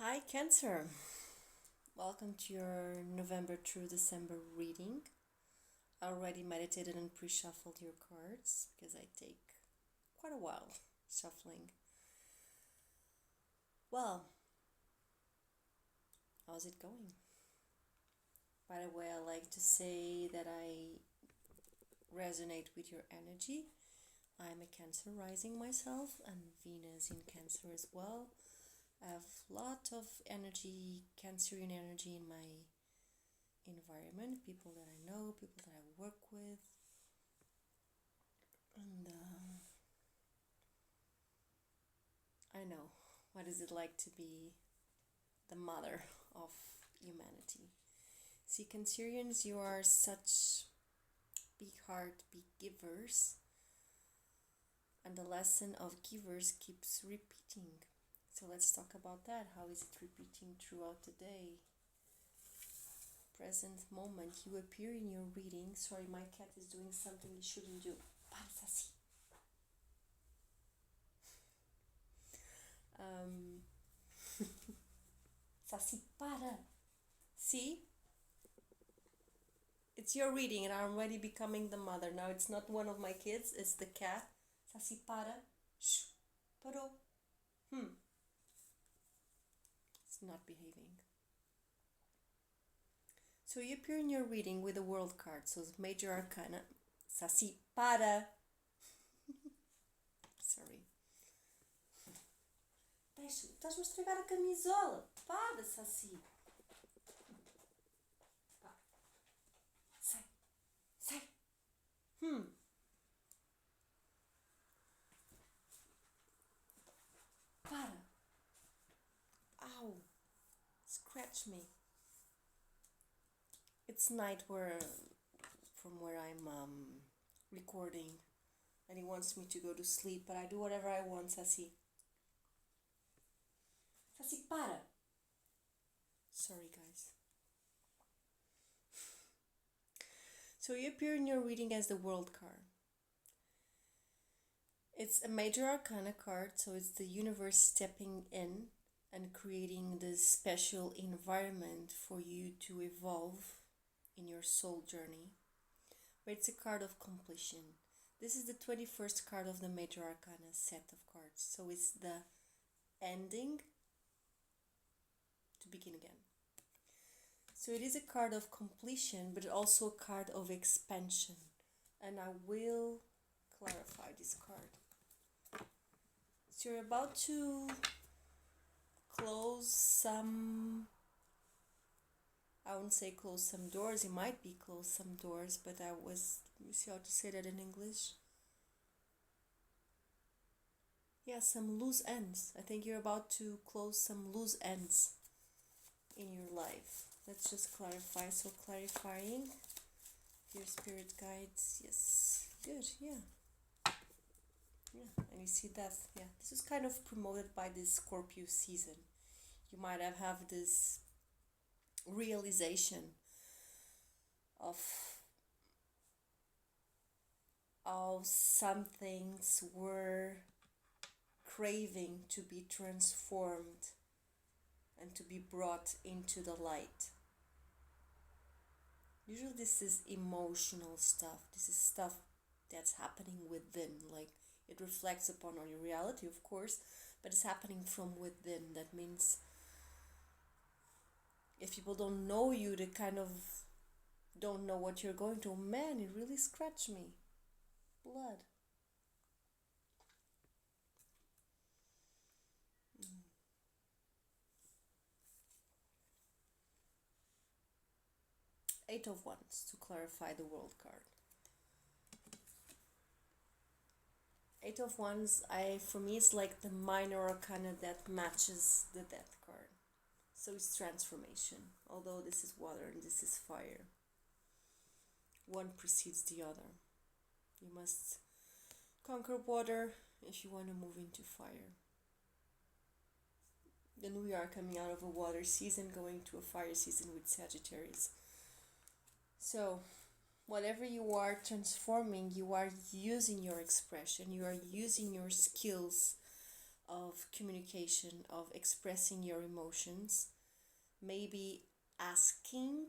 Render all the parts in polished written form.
Hi, Cancer. Welcome to your November through December reading. I already meditated and pre shuffled your cards because I take quite a while shuffling. Well, how's it going? By the way, I like to say that I resonate with your energy. I'm a Cancer rising myself and Venus in Cancer as well. I have a lot of energy, Cancerian energy in my environment, people that I know, people that I work with, and I know what is it like to be the mother of humanity. See, Cancerians, you are such big heart, big givers, and the lesson of givers keeps repeating. So let's talk about that. How is it repeating throughout the day? Present moment, you appear in your reading. Sorry, my cat is doing something he shouldn't do. Passa assim. Sassy, para. See? It's your reading and I'm already becoming the mother. Now it's not one of my kids, it's the cat. Sassy, para. Shh. Parou. It's not behaving. So you appear in your reading with the World card. So it's Major Arcana. Sassy, para. Sorry. Estás-me a estragar a camisola. Para, Sassy. Sai. Sai. Para. Ow. Scratch me. It's night from where I'm recording, and he wants me to go to sleep, but I do whatever I want, Sassy. Sassy, para. Sorry, guys. So you appear in your reading as the World card. It's a Major Arcana card, so it's the universe stepping in and creating this special environment for you to evolve in your soul journey. But it's a card of completion. This is the 21st card of the Major Arcana set of cards. So it's the ending to begin again. So it is a card of completion, but also a card of expansion. And I will clarify this card. So you're about to close some, I wouldn't say close some doors, it might be close some doors, but let me see how to say that in English. Yeah, some loose ends. I think you're about to close some loose ends in your life. Let's just clarify. So clarifying your spirit guides. Yes, good. Yeah, and you see death. Yeah, this is kind of promoted by this Scorpio season. You might have this realization of how some things were craving to be transformed and to be brought into the light. Usually this is emotional stuff. This is stuff that's happening within. Like, it reflects upon your reality, of course, but it's happening from within. That means if people don't know you, they kind of don't know what you're going through. Man, it really scratched me. Blood. Eight of Wands, to clarify the World card. Eight of Wands, for me, it's like the minor arcana that matches the Death card. So it's transformation, although this is water and this is fire. One precedes the other. You must conquer water if you want to move into fire. Then we are coming out of a water season, going to a fire season with Sagittarius. So, whatever you are transforming, you are using your expression, you are using your skills of communication, of expressing your emotions, maybe asking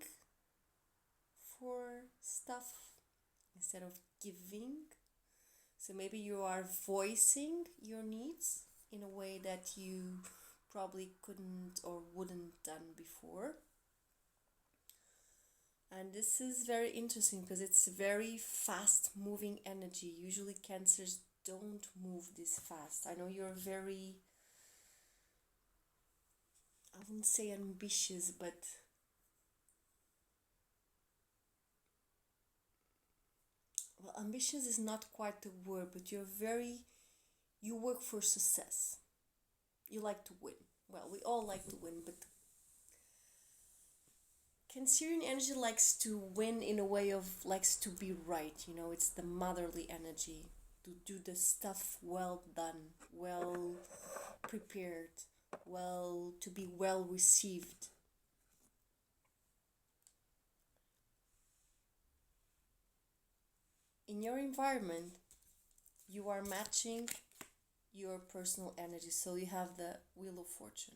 for stuff instead of giving. So maybe you are voicing your needs in a way that you probably couldn't or wouldn't done before. And this is very interesting because it's very fast moving energy. Usually Cancers don't move this fast. I know you're very, I wouldn't say ambitious, but well, ambitious is not quite the word, but you work for success. You like to win. Well, we all like to win, but Cancerian energy likes to win in a way of likes to be right, it's the motherly energy, to do the stuff well done, well prepared, to be well received. In your environment, you are matching your personal energy, so you have the Wheel of Fortune.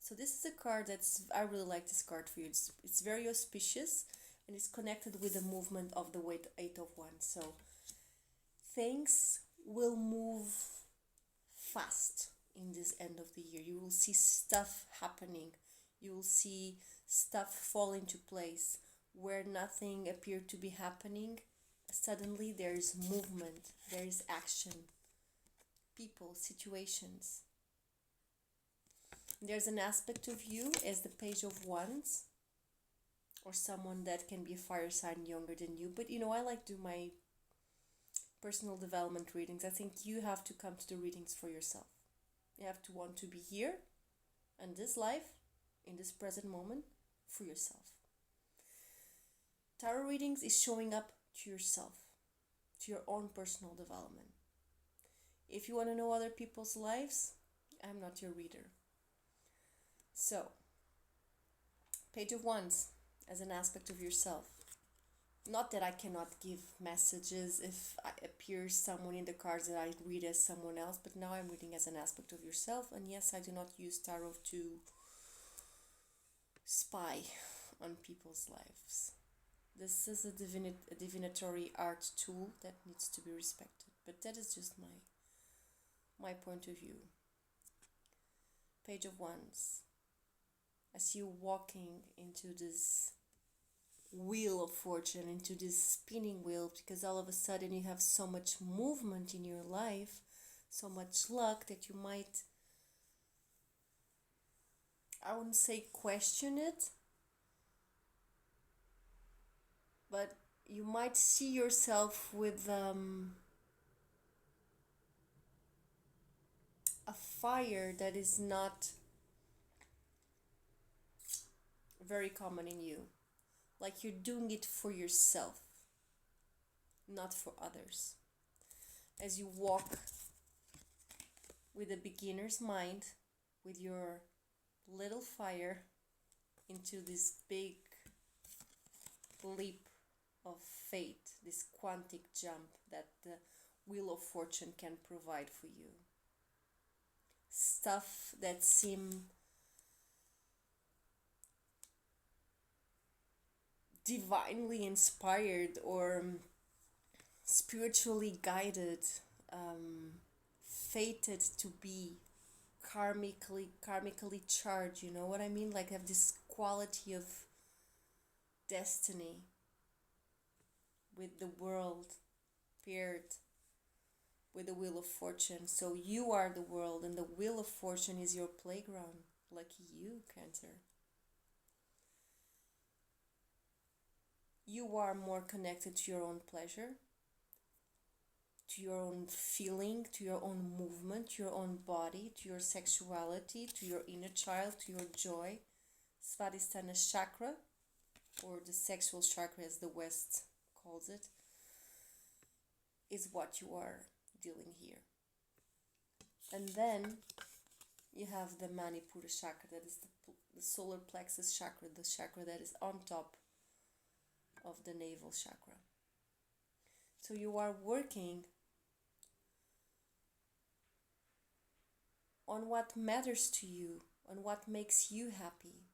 So this is a card I really like this card for you. It's very auspicious and it's connected with the movement of the Eight of Wands. So things will move fast in this end of the year. You will see stuff happening. You will see stuff fall into place where nothing appeared to be happening. Suddenly there is movement, there is action, people, situations. There's an aspect of you as the Page of Wands, or someone that can be a fire sign younger than you. But I like to do my personal development readings. I think you have to come to the readings for yourself. You have to want to be here in this life, in this present moment, for yourself. Tarot readings is showing up to yourself, to your own personal development. If you want to know other people's lives, I'm not your reader. So, Page of Wands as an aspect of yourself. Not that I cannot give messages if I appear someone in the cards that I read as someone else, but now I'm reading as an aspect of yourself. And yes, I do not use tarot to spy on people's lives. This is a divinatory art tool that needs to be respected. But that is just my point of view. Page of Wands. I see you walking into this wheel of fortune, into this spinning wheel, because all of a sudden you have so much movement in your life, so much luck that you might, I wouldn't say question it, but you might see yourself with a fire that is not very common in you. Like you're doing it for yourself, not for others. As you walk with a beginner's mind, with your little fire, into this big leap of fate, this quantic jump that the Wheel of Fortune can provide for you. Stuff that seem divinely inspired or spiritually guided, fated to be, karmically charged, you know what I mean? Like have this quality of destiny with the world paired with the Wheel of Fortune. So you are the world and the Wheel of Fortune is your playground. Lucky you, Cancer. You are more connected to your own pleasure, to your own feeling, to your own movement, to your own body, to your sexuality, to your inner child, to your joy. Svadhisthana chakra, or the sexual chakra as the West calls it, is what you are dealing here. And then you have the Manipura chakra, that is the solar plexus chakra, the chakra that is on top of the navel chakra. So you are working on what matters to you, on what makes you happy.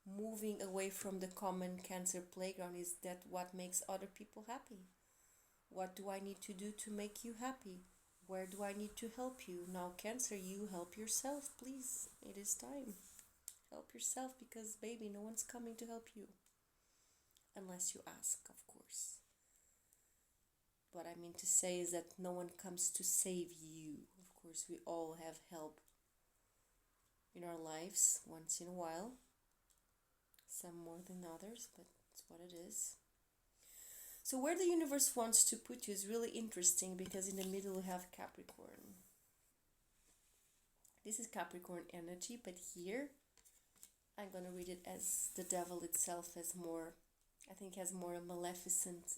Moving away from the common Cancer playground, is that what makes other people happy? What do I need to do to make you happy? Where do I need to help you? Now, Cancer, you help yourself, please. It is time. Help yourself, because, baby, no one's coming to help you. Unless you ask, of course. What I mean to say is that no one comes to save you. Of course, we all have help in our lives once in a while. Some more than others, but it's what it is. So where the universe wants to put you is really interesting, because in the middle we have Capricorn. This is Capricorn energy, but here I'm going to read it as the devil itself, as more, I think, has more a maleficent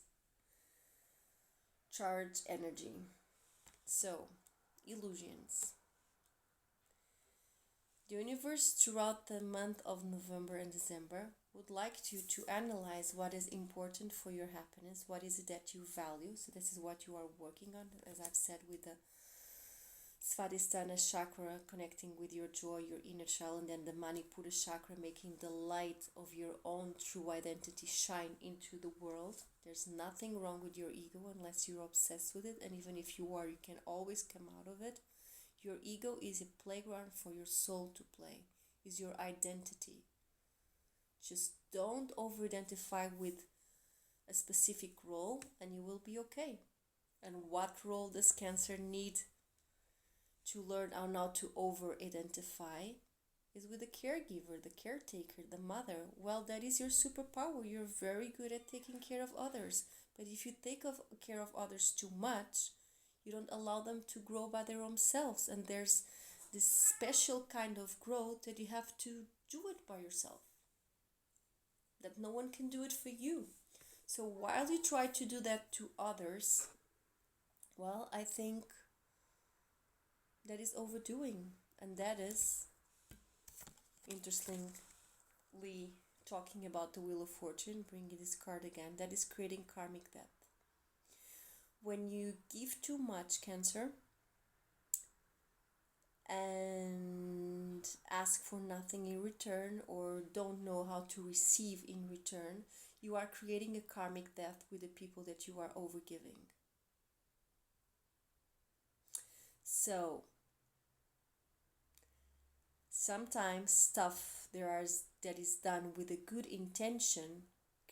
charged energy. So, illusions. The universe throughout the month of November and December would like you to analyze what is important for your happiness, what is it that you value. So this is what you are working on, as I've said, with the Svadhisthana chakra connecting with your joy, your inner child, and then the Manipura chakra making the light of your own true identity shine into the world. There's nothing wrong with your ego unless you're obsessed with it, and even if you are, you can always come out of it. Your ego is a playground for your soul to play, is your identity. Just don't over-identify with a specific role and you will be okay. And what role does Cancer need to learn how not to over-identify is with the caregiver, the caretaker, the mother. Well, that is your superpower. You're very good at taking care of others. But if you take care of others too much, you don't allow them to grow by their own selves. And there's this special kind of growth that you have to do it by yourself. That no one can do it for you. So while you try to do that to others, well, I think that is overdoing. And that is, interestingly, talking about the Wheel of Fortune, bringing this card again, that is creating karmic debt. When you give too much, Cancer, and ask for nothing in return, or don't know how to receive in return, you are creating a karmic debt with the people that you are overgiving. So, sometimes stuff that is done with a good intention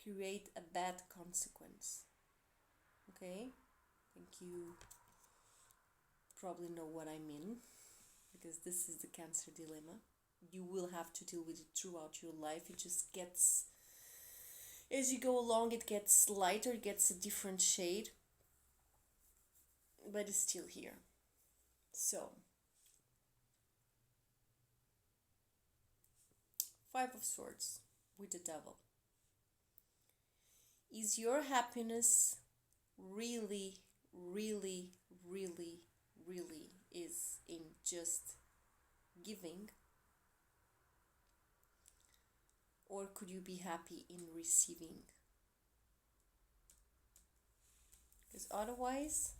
create a bad consequence. Okay? I think you probably know what I mean, because this is the Cancer dilemma. You will have to deal with it throughout your life. It just gets, as you go along, it gets lighter, it gets a different shade, but it's still here. So, Five of Swords with the Devil. Is your happiness really, really, really, really is in just giving? Or could you be happy in receiving? Because otherwise,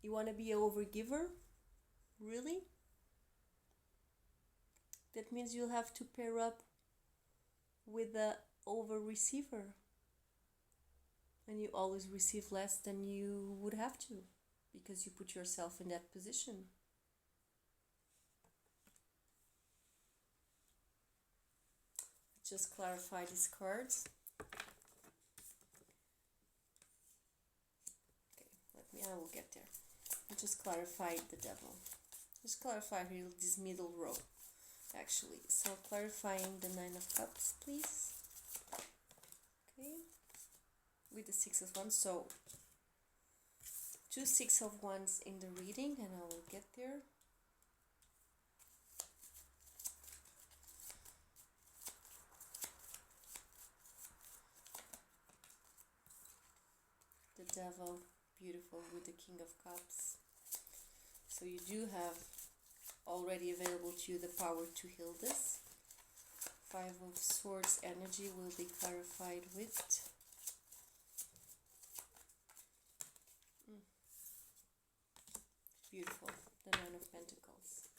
you want to be an overgiver? Really? That means you'll have to pair up with the over-receiver. And you always receive less than you would have to, because you put yourself in that position. Just clarify these cards. Okay, I will get there. I just clarified the Devil. Just clarify here this middle row, actually. So clarifying the Nine of Cups, please. Okay. With the Six of Wands. So 2 Six of Wands in the reading, and I will get there. The Devil, beautiful, with the King of Cups. So you do have already available to you the power to heal this. Five of Swords energy will be clarified with Beautiful. The Nine of Pentacles.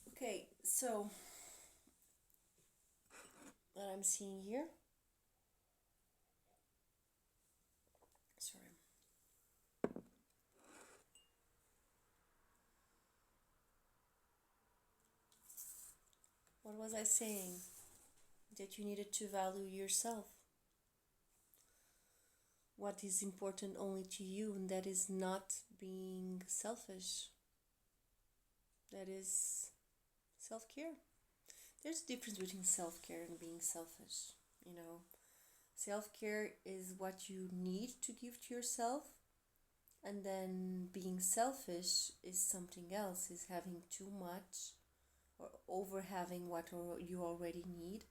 Okay, so what I'm seeing here. Sorry. What was I saying? That you needed to value yourself. What is important only to you, and that is not being selfish. That is self-care. There's a difference between self-care and being selfish, you know. Self-care is what you need to give to yourself, and then being selfish is something else, is having too much or over having what you already need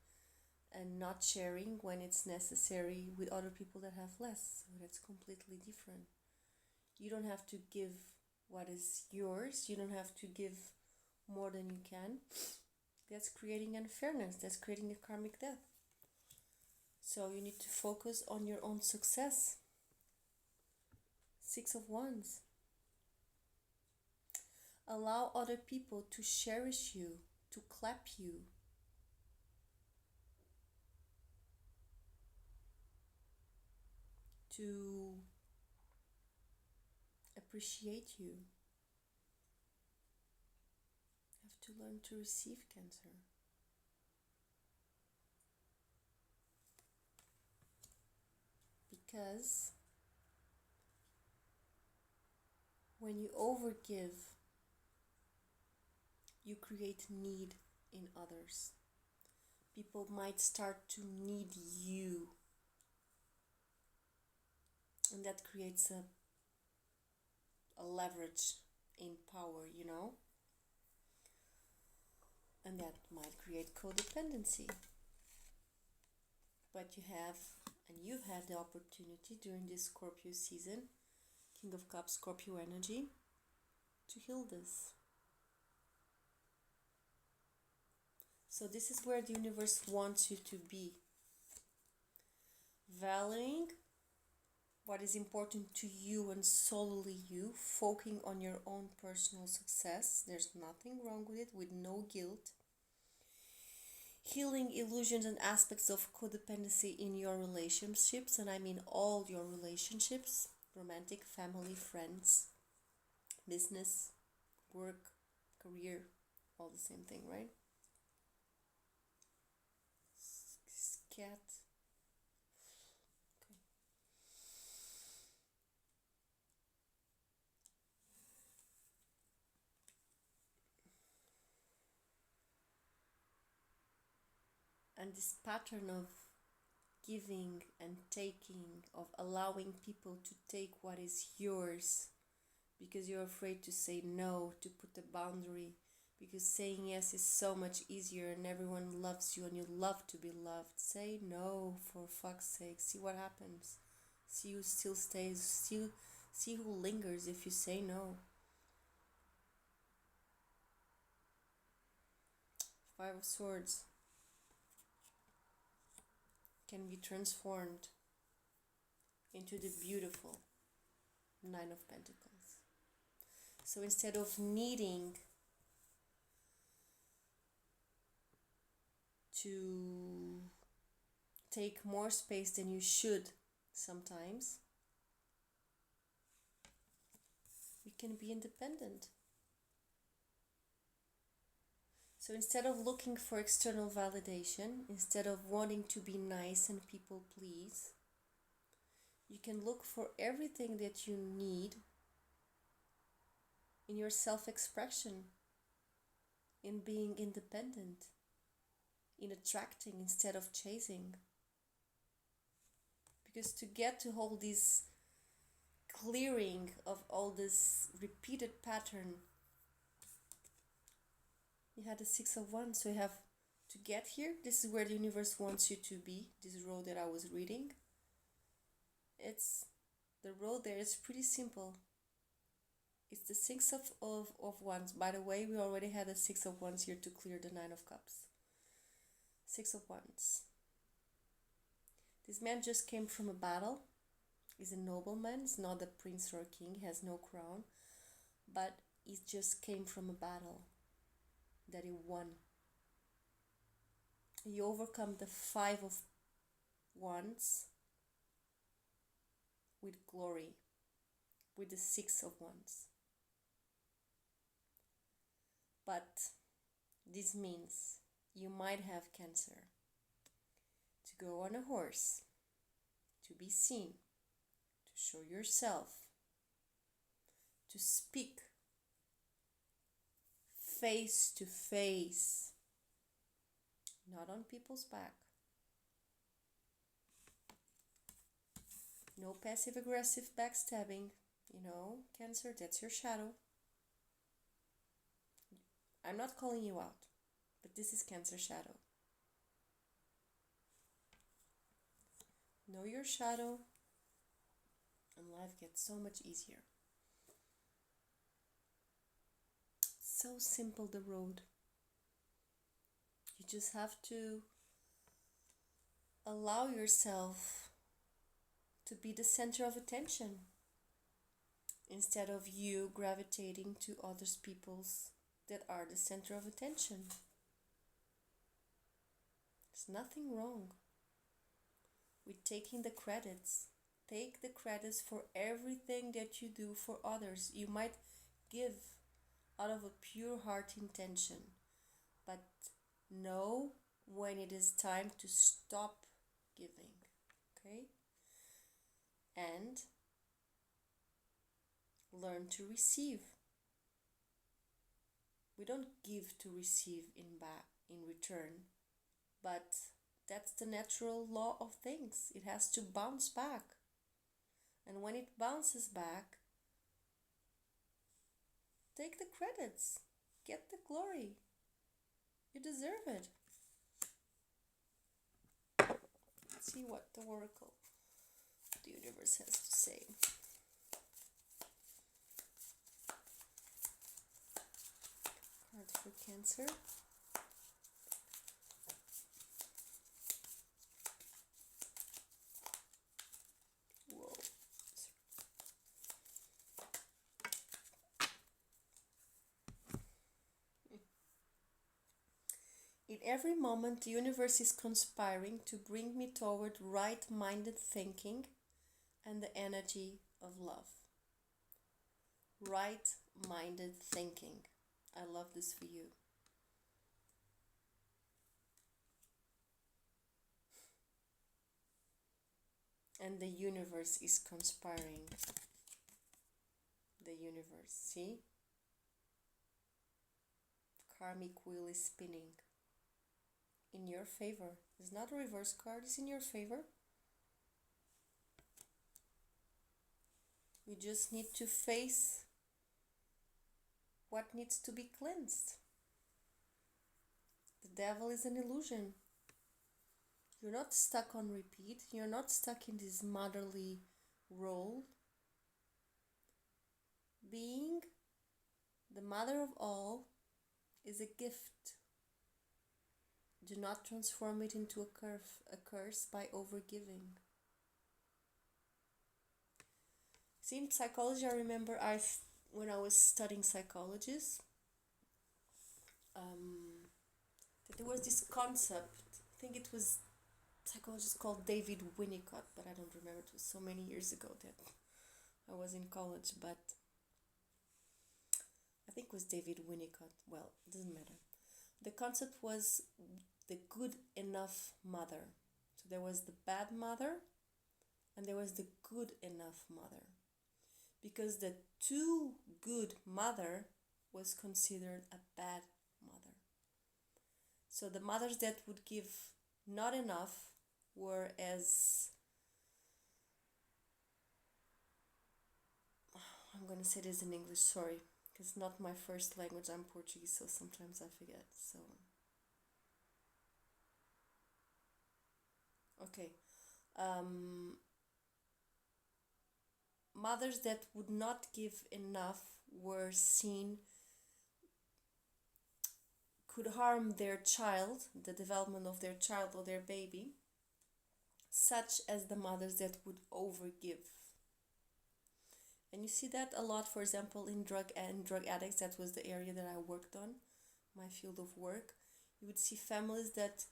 and not sharing when it's necessary with other people that have less. So that's completely different. You don't have to give what is yours. You don't have to give more than you can. That's creating unfairness. That's creating a karmic death. So you need to focus on your own success. Six of Wands. Allow other people to cherish you, to clap you. To appreciate you. You have to learn to receive, Cancer. Because when you overgive, you create need in others. People might start to need you. And that creates a leverage in power, you know? And that might create codependency. But you've had the opportunity during this Scorpio season, King of Cups, Scorpio energy, to heal this. So this is where the universe wants you to be. Valuing what is important to you and solely you, focusing on your own personal success. There's nothing wrong with it, with no guilt. Healing illusions and aspects of codependency in your relationships, and I mean all your relationships, romantic, family, friends, business, work, career, all the same thing, right? Cat. And this pattern of giving and taking, of allowing people to take what is yours because you're afraid to say no, to put a boundary, because saying yes is so much easier and everyone loves you and you love to be loved. Say no, for fuck's sake. See what happens. See who still stays. See who lingers if you say no. Five of Swords can be transformed into the beautiful Nine of Pentacles. So instead of needing to take more space than you should sometimes, you can be independent. So instead of looking for external validation, instead of wanting to be nice and people please, you can look for everything that you need in your self-expression, in being independent, in attracting instead of chasing. Because to get to all this clearing of all this repeated pattern, you had the Six of Wands, so you have to get here. This is where the universe wants you to be, this road that I was reading. It's the road there is pretty simple. It's the Six of Wands. By the way, we already had a Six of Wands here to clear the Nine of Cups. Six of Wands. This man just came from a battle, is a nobleman. It's not a prince or a king. He has no crown. But it just came from a battle that he won. He overcome the 5 of Wands with glory, with the 6 of Wands. But this means you might have Cancer. To go on a horse, to be seen, to show yourself, to speak face to face, not on people's back. No passive aggressive backstabbing, Cancer, that's your shadow. I'm not calling you out, but this is Cancer shadow. Know your shadow, and life gets so much easier. So simple, the road. You just have to allow yourself to be the center of attention instead of you gravitating to others people's that are the center of attention. There's nothing wrong with taking the credits. Take the credits for everything that you do for others. You might give out of a pure heart intention, but know when it is time to stop giving, okay? And learn to receive. We don't give to receive in return, but that's the natural law of things. It has to bounce back. And when it bounces back, take the credits. Get the glory. You deserve it. Let's see what the oracle, the universe, has to say. Card for Cancer. Whoa. In every moment, the universe is conspiring to bring me toward right-minded thinking and the energy of love. Right-minded thinking. I love this for you. And the universe is conspiring. The universe, see? Karmic wheel is spinning. In your favor. It's not a reverse card, it's in your favor. You just need to face what needs to be cleansed. The devil is an illusion. You're not stuck on repeat. You're not stuck in this motherly role. Being the mother of all is a gift. Do not transform it into a curse by overgiving. See, in psychology, I remember when I was studying psychology, that there was this concept. I think it was a psychologist called David Winnicott, but I don't remember. It was so many years ago that I was in college, but I think it was David Winnicott. Well, it doesn't matter. The concept was the good enough mother. So there was the bad mother and there was the good enough mother. Because the too good mother was considered a bad mother. So the mothers that would give not enough were as, I'm going to say this in English, sorry, because it's not my first language. I'm Portuguese, so sometimes I forget. So, okay. Mothers that would not give enough were seen, could harm their child, the development of their child or their baby, such as the mothers that would overgive. And you see that a lot, for example, in drug addicts. That was the area that I worked on, my field of work. You would see families that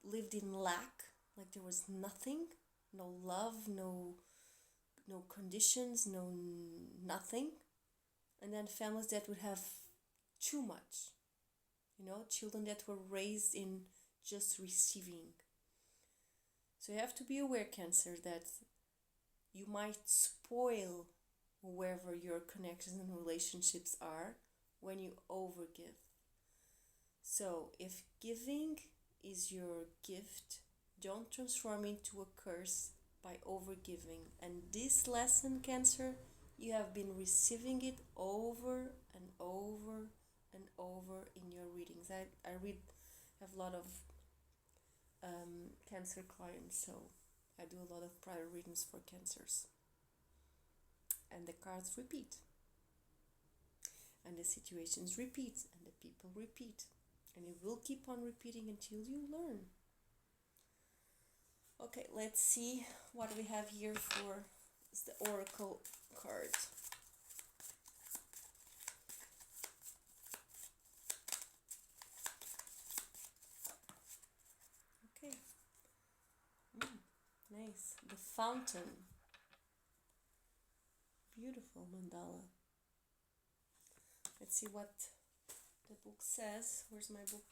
lived in lack, like there was nothing, no love, no conditions, no nothing. And then families that would have too much, children that were raised in just receiving. So you have to be aware, Cancer, that you might spoil wherever your connections and relationships are when you overgive. So if giving is your gift, don't transform into a curse by overgiving. And this lesson, Cancer, you have been receiving it over and over and over in your readings. I have a lot of Cancer clients, so I do a lot of prior readings for Cancers. And the cards repeat. And the situations repeat. And the people repeat. And it will keep on repeating until you learn. Okay, let's see what we have here for the Oracle card. Okay. Nice. The Fountain. Beautiful mandala. Let's see what the book says. Where's my book?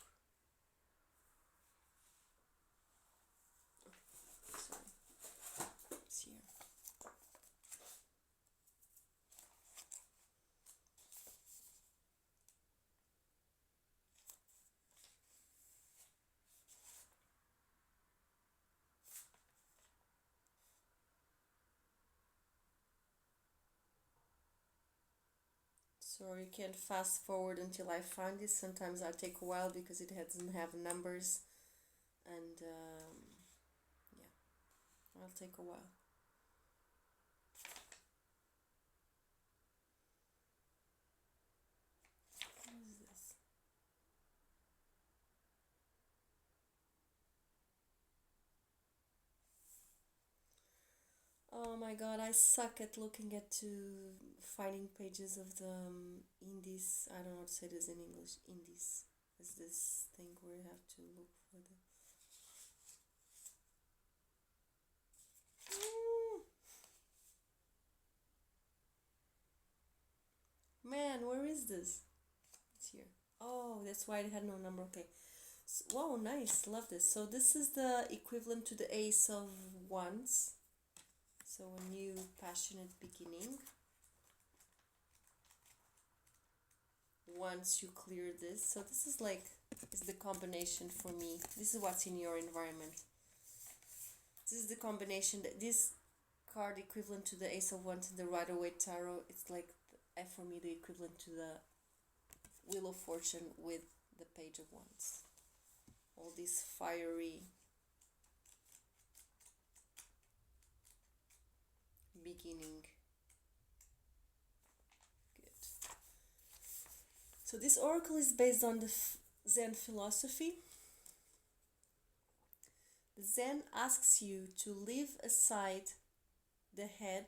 Sorry. It's here. Sorry, you can't fast forward until I find this. Sometimes I take a while because it doesn't have numbers, and yeah, I'll take a while. What is this? Oh my god, I suck at looking at finding pages of the indies. I don't know how to say this in English. Indies is this thing where you have to look for the. Man, where is this? It's here. Oh, that's why it had no number. Okay. So, wow, nice. Love this. So this is the equivalent to the Ace of Wands. So a new passionate beginning. Once you clear this. So this is like, is the combination for me. This is what's in your environment. This is the combination. This card equivalent to the Ace of Wands in the Rider-Waite Tarot. It's like, for me, the equivalent to the Wheel of Fortune with the Page of Wands. All these fiery beginning. Good. So this oracle is based on the Zen philosophy. The Zen asks you to leave aside the head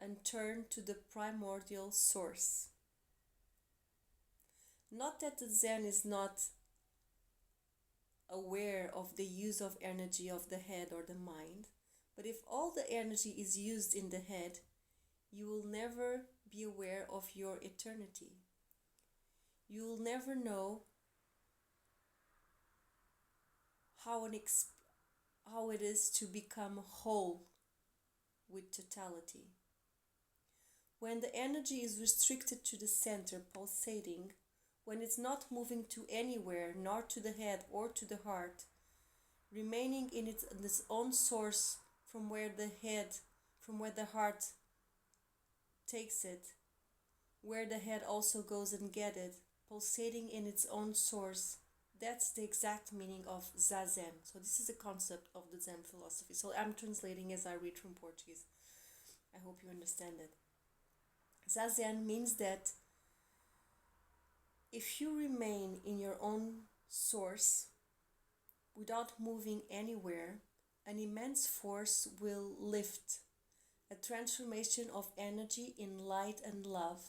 and turn to the primordial source. Not that the Zen is not aware of the use of energy of the head or the mind, but if all the energy is used in the head, you will never be aware of your eternity. You will never know how it is to become whole with totality. When the energy is restricted to the center, pulsating, when it's not moving to anywhere, nor to the head or to the heart, remaining in its own source from where the heart takes it, where the head also goes and get it, pulsating in its own source, that's the exact meaning of Zazen. So this is the concept of the Zen philosophy. So I'm translating as I read from Portuguese. I hope you understand it. Zazen means that if you remain in your own source without moving anywhere, an immense force will lift, a transformation of energy in light and love,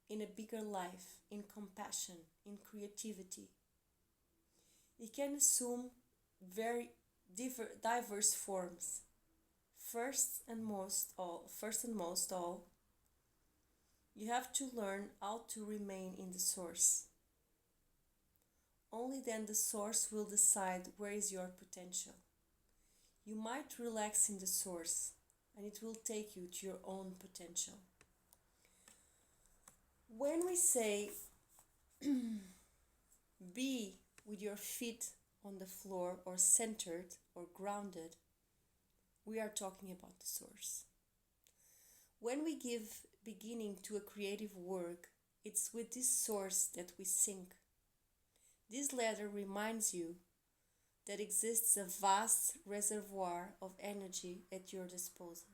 in a bigger life, in compassion, in creativity. It can assume very diverse forms. First and most all, you have to learn how to remain in the source. Only then the source will decide where is your potential. You might relax in the source, and it will take you to your own potential. When we say be with your feet on the floor or centered or grounded, we are talking about the source. When we give beginning to a creative work, it's with this source that we sync. This letter reminds you that exists a vast reservoir of energy at your disposal.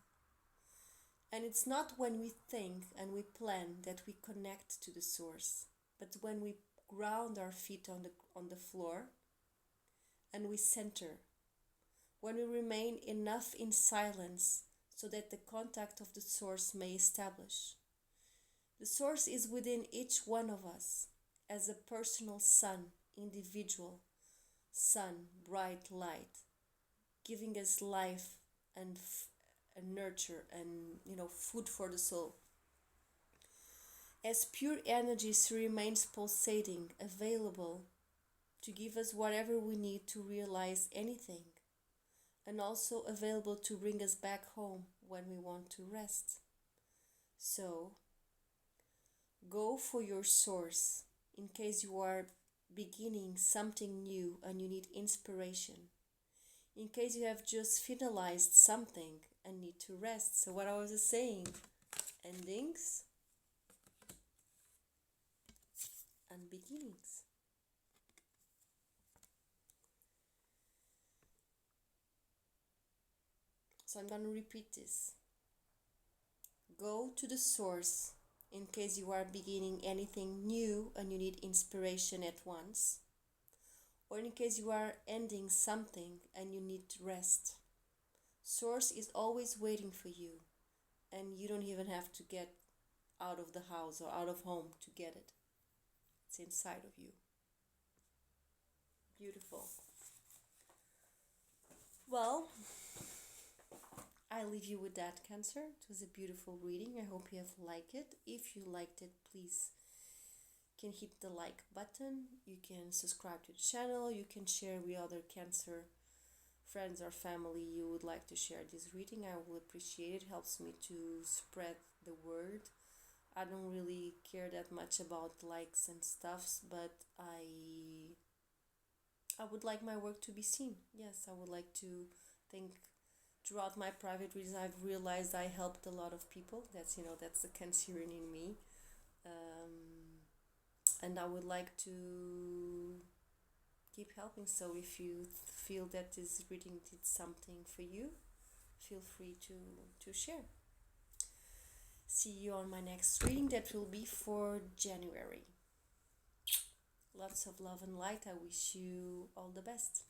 And it's not when we think and we plan that we connect to the source, but when we ground our feet on the floor and we center, when we remain enough in silence so that the contact of the source may establish. The source is within each one of us as a personal sun, individual sun, bright light, giving us life and nurture and food for the soul. As pure energy, she remains pulsating, available to give us whatever we need to realize anything, and also available to bring us back home when we want to rest. So, go for your source in case you are beginning something new and you need inspiration. In case you have just finalized something and need to rest. So what I was saying, endings and beginnings. So I'm going to repeat this. Go to the source in case you are beginning anything new and you need inspiration at once, or in case you are ending something and you need rest. Source is always waiting for you, and you don't even have to get out of the house or out of home to get it. It's inside of you. Beautiful. Well, I leave you with that, Cancer. It was a beautiful reading. I hope you have liked it. If you liked it, please can hit the like button. You can subscribe to the channel. You can share with other Cancer friends or family you would like to share this reading. I will appreciate it. It helps me to spread the word. I don't really care that much about likes and stuffs, but I would like my work to be seen. Yes, I would like to think throughout my private readings I've realized I helped a lot of people. That's the Cancerian in me. And I would like to keep helping. So if you feel that this reading did something for you, feel free to share. See you on my next reading. That will be for January. Lots of love and light. I wish you all the best.